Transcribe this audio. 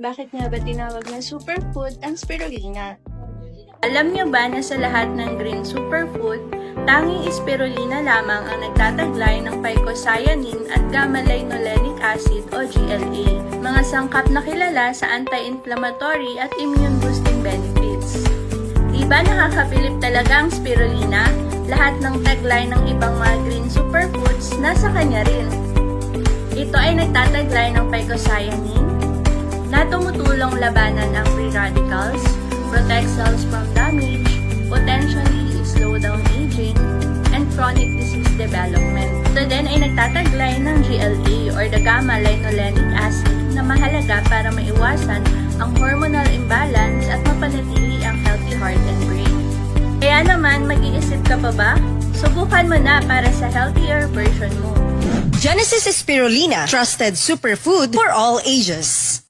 Bakit nga ba tinawag na superfood ang spirulina? Alam niyo ba na sa lahat ng green superfood, tanging spirulina lamang ang nagtataglay ng phycocyanin at gamma-linolenic acid o GLA, mga sangkap na kilala sa anti-inflammatory at immune-boosting benefits. Diba nakakabilib talaga ang spirulina? Lahat ng taglay ng ibang mga green superfoods nasa kanya rin. Ito ay nagtataglay ng phycocyanin na tumutulong labanan ang free radicals, protect cells from damage, potentially slow down aging, and chronic disease development. Ito din ay nagtataglay ng GLA or the gamma-linolenic acid na mahalaga para maiwasan ang hormonal imbalance at mapanatili ang healthy heart and brain. Kaya naman, mag-iisip ka pa ba? Subukan mo na para sa healthier version mo. Genesis Spirulina, trusted superfood for all ages.